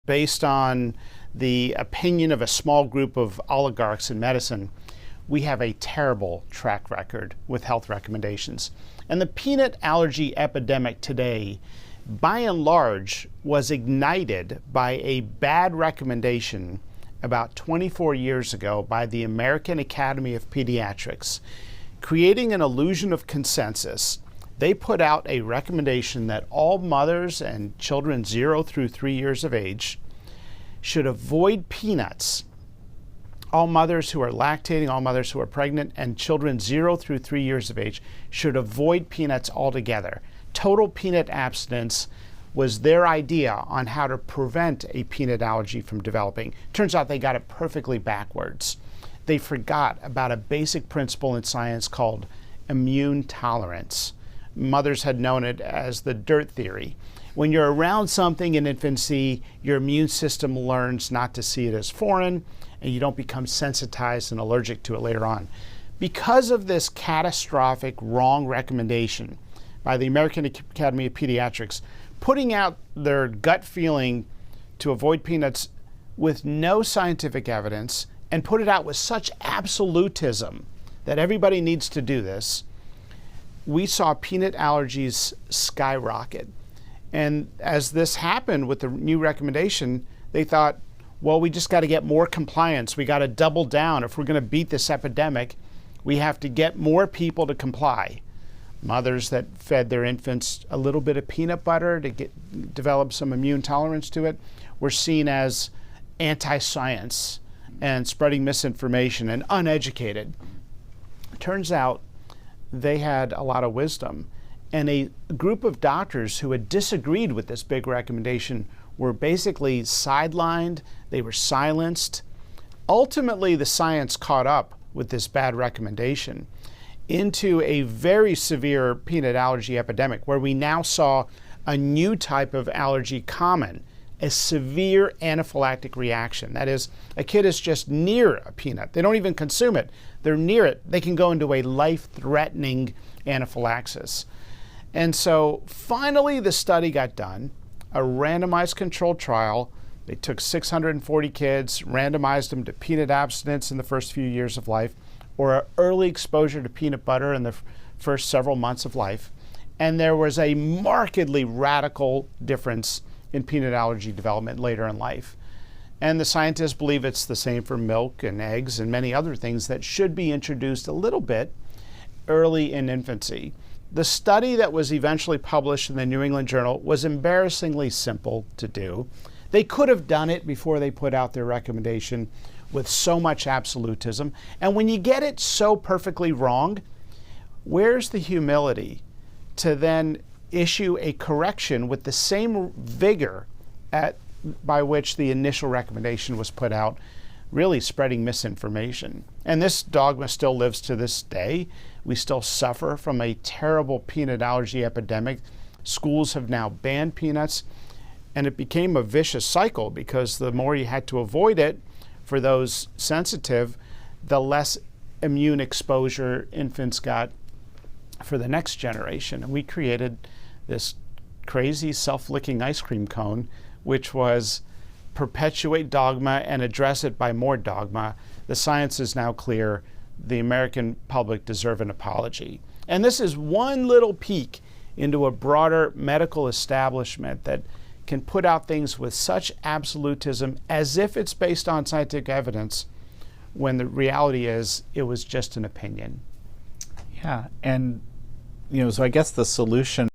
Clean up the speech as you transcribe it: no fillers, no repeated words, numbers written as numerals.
based on the opinion of a small group of oligarchs in medicine, we have a terrible track record with health recommendations. And the peanut allergy epidemic today, by and large, was ignited by a bad recommendation about 24 years ago by the American Academy of Pediatrics. Creating an illusion of consensus, they put out a recommendation that all mothers and children 0 through 3 years of age should avoid peanuts. All mothers who are lactating, all mothers who are pregnant, and children 0 through 3 years of age should avoid peanuts altogether. Total peanut abstinence was their idea on how to prevent a peanut allergy from developing. Turns out they got it perfectly backwards. They forgot about a basic principle in science called immune tolerance. Mothers had known it as the dirt theory. When you're around something in infancy, your immune system learns not to see it as foreign, and you don't become sensitized and allergic to it later on. Because of this catastrophic wrong recommendation by the American Academy of Pediatrics, putting out their gut feeling to avoid peanuts with no scientific evidence, and put it out with such absolutism that everybody needs to do this, we saw peanut allergies skyrocket. And as this happened with the new recommendation, they thought, well, we just got to get more compliance. We got to double down. If we're going to beat this epidemic, we have to get more people to comply. Mothers that fed their infants a little bit of peanut butter to develop some immune tolerance to it were seen as anti-science and spreading misinformation and uneducated. Turns out they had a lot of wisdom. And a group of doctors who had disagreed with this big recommendation were basically sidelined, they were silenced. Ultimately, the science caught up with this bad recommendation into a very severe peanut allergy epidemic, where we now saw a new type of allergy common, a severe anaphylactic reaction. That is, a kid is just near a peanut. They don't even consume it. They're near it. They can go into a life-threatening anaphylaxis. And so finally the study got done, a randomized controlled trial. They took 640 kids, randomized them to peanut abstinence in the first few years of life, or early exposure to peanut butter in the first several months of life. And there was a markedly radical difference in peanut allergy development later in life. And the scientists believe it's the same for milk and eggs and many other things that should be introduced a little bit early in infancy. The study that was eventually published in the New England Journal was embarrassingly simple to do. They could have done it before they put out their recommendation with so much absolutism. And when you get it so perfectly wrong, where's the humility to then issue a correction with the same vigor by which the initial recommendation was put out, really spreading misinformation? And this dogma still lives to this day. We still suffer from a terrible peanut allergy epidemic. Schools have now banned peanuts, and it became a vicious cycle because the more you had to avoid it for those sensitive, the less immune exposure infants got for the next generation. And we created this crazy self-licking ice cream cone, which was perpetuate dogma and address it by more dogma. The science is now clear. The American public deserve an apology. And this is one little peek into a broader medical establishment that can put out things with such absolutism as if it's based on scientific evidence, when the reality is it was just an opinion. Yeah, and so I guess the solution